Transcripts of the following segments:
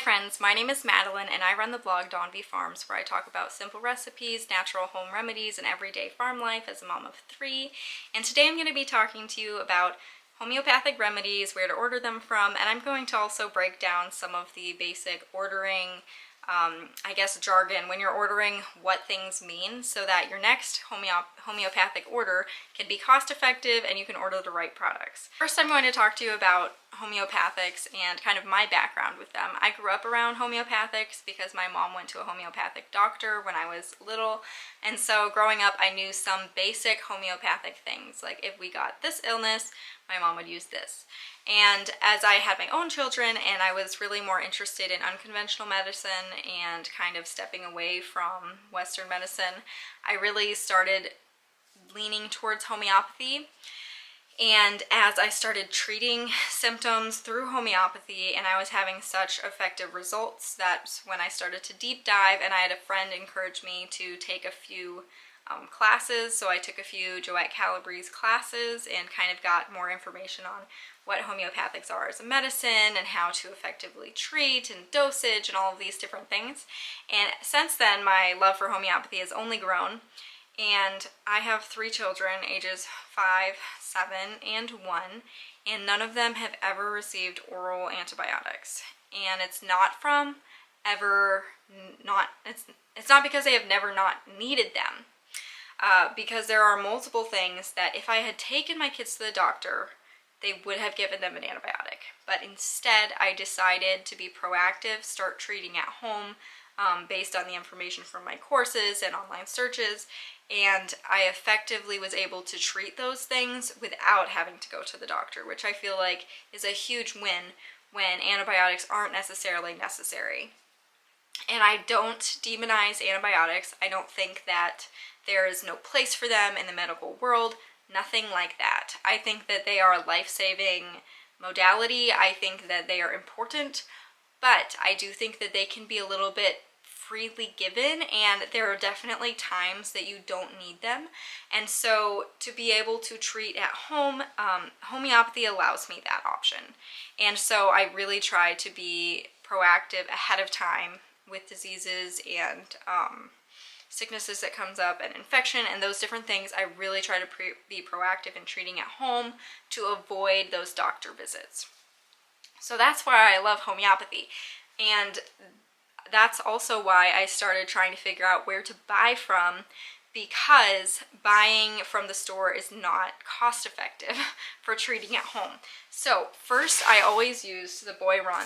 friends, my name is Madeline and I run the blog Dawn Bee Farms, where I talk about simple recipes, natural home remedies, and everyday farm life as a mom of 3. And today I'm going to be talking to you about homeopathic remedies, where to order them from, and I'm going to also break down some of the basic ordering jargon when you're ordering, what things mean, so that your next homeopathic order can be cost effective and you can order the right products. First, I'm going to talk to you about homeopathics and kind of my background with them. I grew up around homeopathics because my mom went to a homeopathic doctor when I was little, and so growing up I knew some basic homeopathic things, like if we got this illness, my mom would use this. And as I had my own children and I was really more interested in unconventional medicine and kind of stepping away from Western medicine, I really started leaning towards homeopathy. And as I started treating symptoms through homeopathy and I was having such effective results, that's when I started to deep dive, and I had a friend encourage me to take a few classes. So I took a few Joette Calabrese's classes and kind of got more information on what homeopathics are as a medicine and how to effectively treat and dosage and all of these different things. And since then, my love for homeopathy has only grown. And I have 3 children, ages 5, 7, and 1, and none of them have ever received oral antibiotics. And it's not because they have never not needed them. Because there are multiple things that if I had taken my kids to the doctor, they would have given them an antibiotic. But instead, I decided to be proactive, start treating at home based on the information from my courses and online searches, and I effectively was able to treat those things without having to go to the doctor, which I feel like is a huge win when antibiotics aren't necessarily necessary. And I don't demonize antibiotics. I don't think that there is no place for them in the medical world. Nothing like that. I think that they are a life-saving modality. I think that they are important, but I do think that they can be a little bit freely given, and there are definitely times that you don't need them. And so to be able to treat at home, homeopathy allows me that option. And so I really try to be proactive ahead of time with diseases and sicknesses that comes up and infection and those different things. I really try to be proactive in treating at home to avoid those doctor visits. So that's why I love homeopathy, and that's also why I started trying to figure out where to buy from, because buying from the store is not cost effective for treating at home. So first, I always use the Boy Run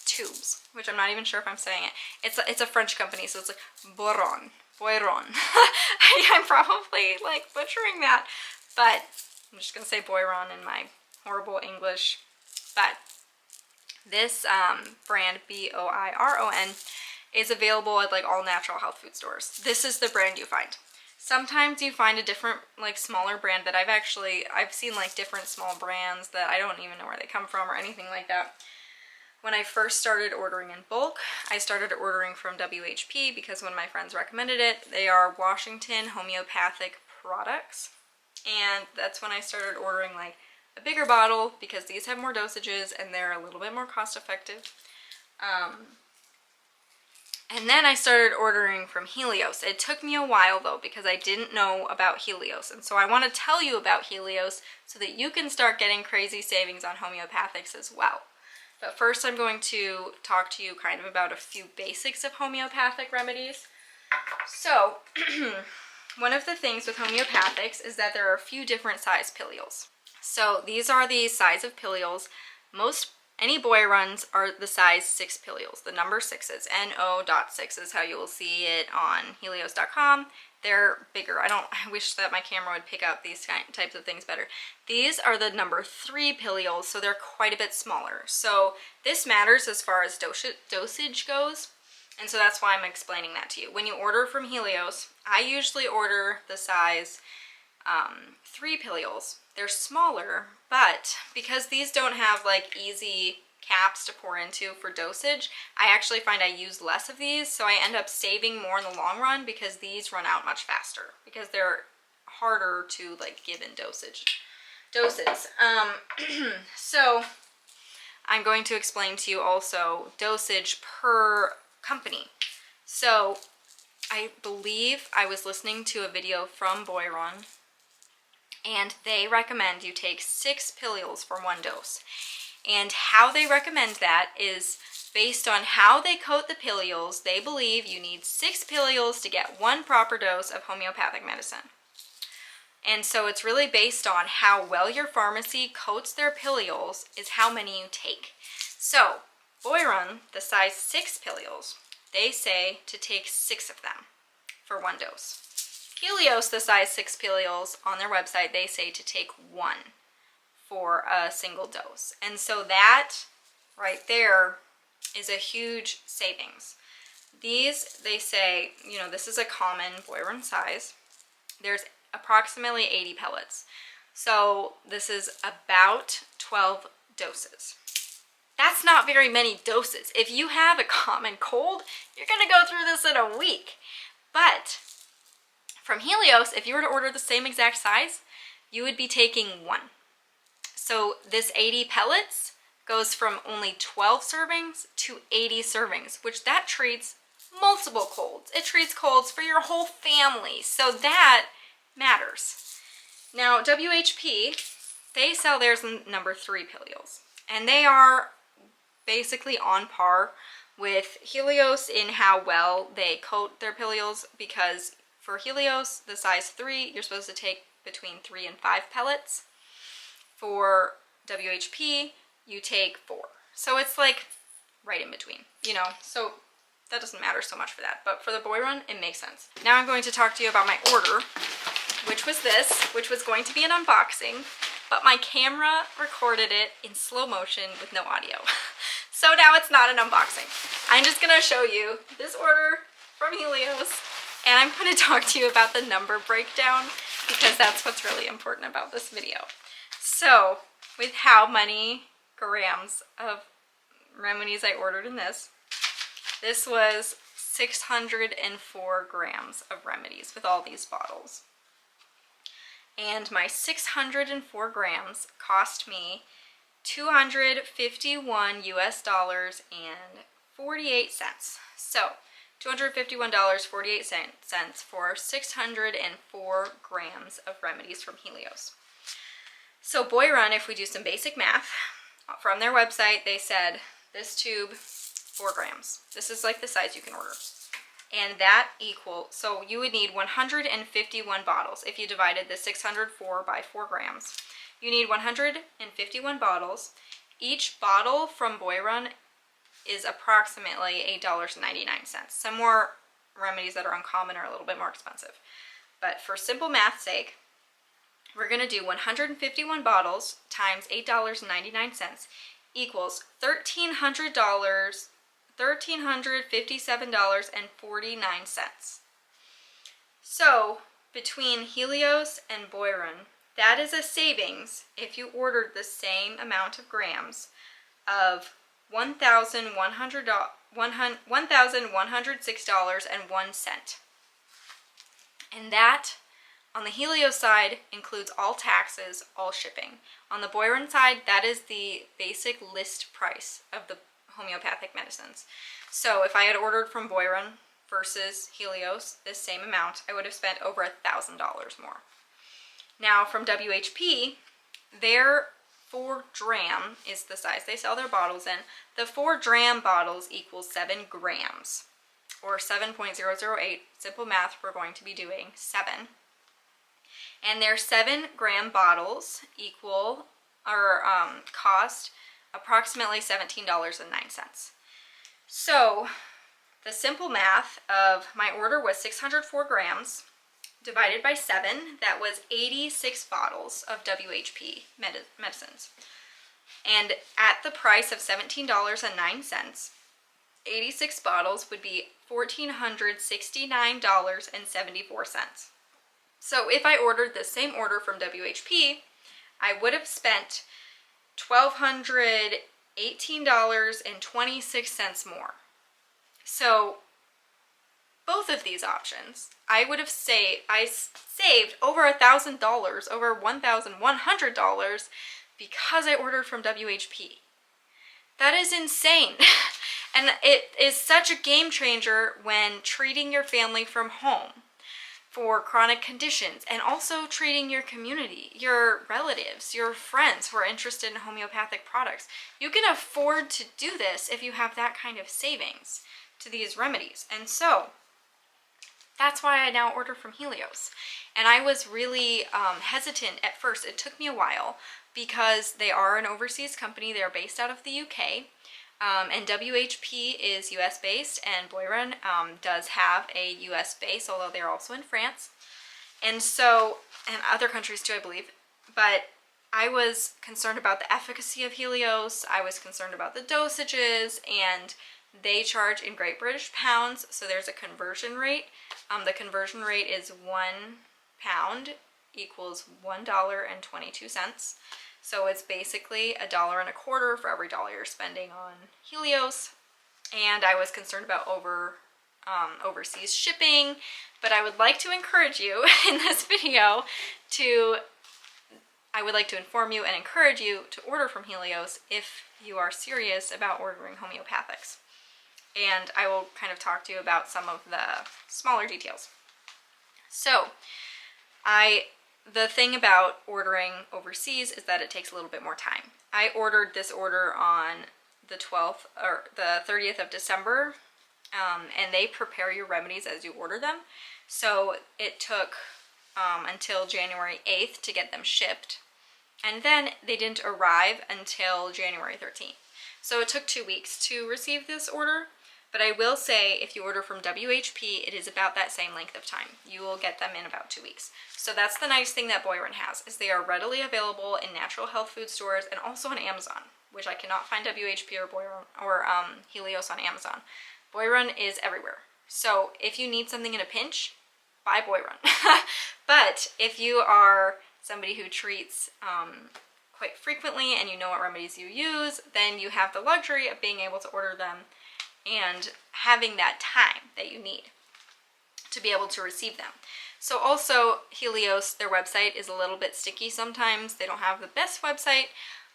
tubes, which I'm not even sure if I'm saying it. It's a French company, so it's like Boiron. I'm probably like butchering that, but I'm just gonna say Boiron in my horrible English. But this brand, B-O-I-R-O-N, is available at like all natural health food stores. This is the brand you find. Sometimes you find a different, like, smaller brand that I've seen like different small brands that I don't even know where they come from or anything like that. When I first started ordering in bulk, I started ordering from WHP because one of my friends recommended it. They are Washington homeopathic products, and that's when I started ordering like a bigger bottle, because these have more dosages and they're a little bit more cost effective. And then I started ordering from Helios. It took me a while though, because I didn't know about Helios, and so I want to tell you about Helios so that you can start getting crazy savings on homeopathics as well. But first, I'm going to talk to you kind of about a few basics of homeopathic remedies. So one of the things with homeopathics is that there are a few different size pillules. So these are the size of pillules. Any Boy Runs are the size 6 pillules, the number 6s. NO.6 is how you will see it on Helios.com. They're bigger. I wish that my camera would pick up these types of things better. These are the number 3 pillules, so they're quite a bit smaller. So this matters as far as dosage goes, and so that's why I'm explaining that to you. When you order from Helios, I usually order the size 3 pillules. They're smaller, but because these don't have like easy caps to pour into for dosage, I actually find I use less of these, so I end up saving more in the long run because these run out much faster because they're harder to like give in doses. So I'm going to explain to you also dosage per company. So I believe I was listening to a video from Boiron, and they recommend you take 6 pillules for 1 dose. And how they recommend that is based on how they coat the pillules. They believe you need 6 pillules to get 1 proper dose of homeopathic medicine. And so it's really based on how well your pharmacy coats their pillules is how many you take. So Boiron, the size 6 pillules, they say to take 6 of them for 1 dose. Helios, the size 6 pillules, on their website, they say to take 1 for a single dose. And so that right there is a huge savings. These, they say, you know, this is a common Boiron size. There's approximately 80 pellets. So this is about 12 doses. That's not very many doses. If you have a common cold, you're going to go through this in a week. But from Helios, if you were to order the same exact size, you would be taking 1. So this 80 pellets goes from only 12 servings to 80 servings, which that treats multiple colds. It treats colds for your whole family. So that matters. Now, WHP, they sell theirs in number 3 pillules, and they are basically on par with Helios in how well they coat their pillules, because for Helios, the size 3, you're supposed to take between 3 and 5 pellets. For WHP, you take 4. So it's like right in between, you know, so that doesn't matter so much for that. But for the Boiron, it makes sense. Now I'm going to talk to you about my order, which was this, which was going to be an unboxing, but my camera recorded it in slow motion with no audio. So now it's not an unboxing. I'm just gonna show you this order from Helios, and I'm gonna talk to you about the number breakdown, because that's what's really important about this video. So, with how many grams of remedies I ordered in this was 604 grams of remedies with all these bottles. And my 604 grams cost me $251 US and 48 cents. So, $251.48 for 604 grams of remedies from Helios. So Boiron, if we do some basic math, from their website, they said this tube, 4 grams. This is like the size you can order. And that equals, so you would need 151 bottles. If you divided the 604 by 4 grams, you need 151 bottles. Each bottle from Boiron is approximately $8.99. Some more remedies that are uncommon are a little bit more expensive. But for simple math's sake, we're going to do 151 bottles times $8.99 equals $1,357.49. So between Helios and Boiron, that is a savings, if you ordered the same amount of grams, of $1,106.01. And that, on the Helios side, includes all taxes, all shipping. On the Boiron side, that is the basic list price of the homeopathic medicines. So if I had ordered from Boiron versus Helios, this same amount, I would have spent over $1,000 more. Now from WHP, their 4 dram is the size they sell their bottles in. The 4 dram bottles equals 7 grams, or 7.008. Simple math, we're going to be doing 7. And their 7 gram bottles equal, or cost approximately $17.09. So the simple math of my order was 604 grams divided by 7. That was 86 bottles of WHP medicines. And at the price of $17.09, 86 bottles would be $1,469.74. So if I ordered the same order from WHP, I would have spent $1,218.26 more. So both of these options, I saved over $1,000, over $1,100 because I ordered from WHP. That is insane. And it is such a game changer when treating your family from home for chronic conditions, and also treating your community, your relatives, your friends who are interested in homeopathic products. You can afford to do this if you have that kind of savings to these remedies. And so that's why I now order from Helios. And I was really hesitant at first. It took me a while because they are an overseas company. They're based out of the UK. And WHP is US based, and Boiron does have a US base, although they're also in France. And so, and other countries too, I believe. But I was concerned about the efficacy of Helios. I was concerned about the dosages, and they charge in Great British pounds, so there's a conversion rate. The conversion rate is £1 equals $1.22. So it's basically $1.25 for every dollar you're spending on Helios. And I was concerned about overseas shipping, but I would like to encourage you in this video I would like to inform you and encourage you to order from Helios if you are serious about ordering homeopathics. And I will kind of talk to you about some of the smaller details. So, the thing about ordering overseas is that it takes a little bit more time. I ordered this order on the 12th or the 30th of December, and they prepare your remedies as you order them. So it took until January 8th to get them shipped, and then they didn't arrive until January 13th. So it took 2 weeks to receive this order. But I will say, if you order from WHP, it is about that same length of time. You will get them in about 2 weeks. So that's the nice thing that Boiron has, is they are readily available in natural health food stores and also on Amazon, which I cannot find WHP or Boiron or Helios on Amazon. Boiron is everywhere. So if you need something in a pinch, buy Boiron. But if you are somebody who treats quite frequently and you know what remedies you use, then you have the luxury of being able to order them and having that time that you need to be able to receive them. So also, Helios, their website is a little bit sticky sometimes. They don't have the best website.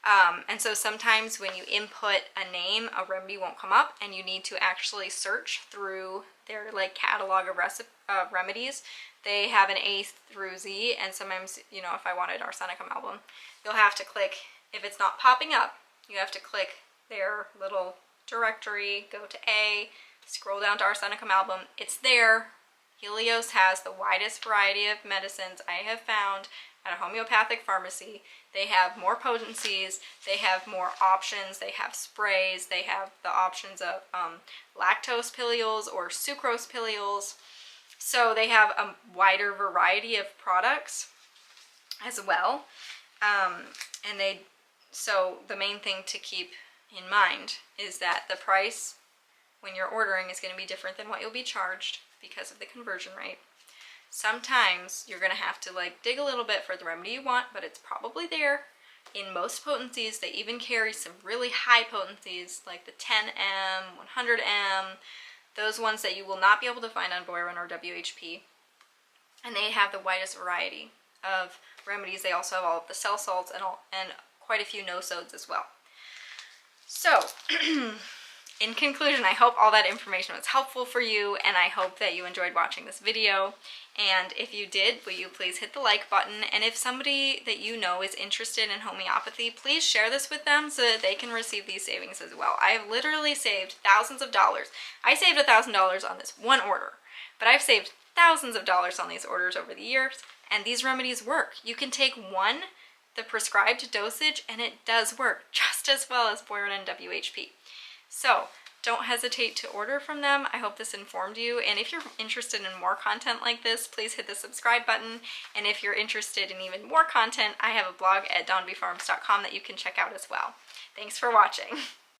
And so sometimes when you input a name, a remedy won't come up, and you need to actually search through their catalog of remedies. They have an A through Z, and sometimes, if I wanted arsenicum album, you'll have to click, if it's not popping up, you have to click their little directory, go to A, scroll down to arsenicum album. It's there. Helios has the widest variety of medicines I have found at a homeopathic pharmacy. They have more potencies, they have more options, they have sprays, they have the options of lactose pillules or sucrose pillules. So they have a wider variety of products as well. So the main thing to keep in mind is that the price when you're ordering is going to be different than what you'll be charged because of the conversion rate. Sometimes you're going to have to dig a little bit for the remedy you want, but it's probably there. In most potencies, they even carry some really high potencies like the 10M, 100M, those ones that you will not be able to find on Boiron or WHP. And they have the widest variety of remedies. They also have all of the cell salts and quite a few no-sods as well. So, in conclusion, I hope all that information was helpful for you, and I hope that you enjoyed watching this video. And if you did, will you please hit the like button? And if somebody that you know is interested in homeopathy, please share this with them so that they can receive these savings as well. I have literally saved thousands of dollars. I saved $1,000 on this one order, but I've saved thousands of dollars on these orders over the years, and these remedies work. You can take the prescribed dosage, and it does work just as well as Boiron and WHP. So don't hesitate to order from them. I hope this informed you, and if you're interested in more content like this, please hit the subscribe button. And if you're interested in even more content, I have a blog at dawnbeefarms.com that you can check out as well. Thanks for watching.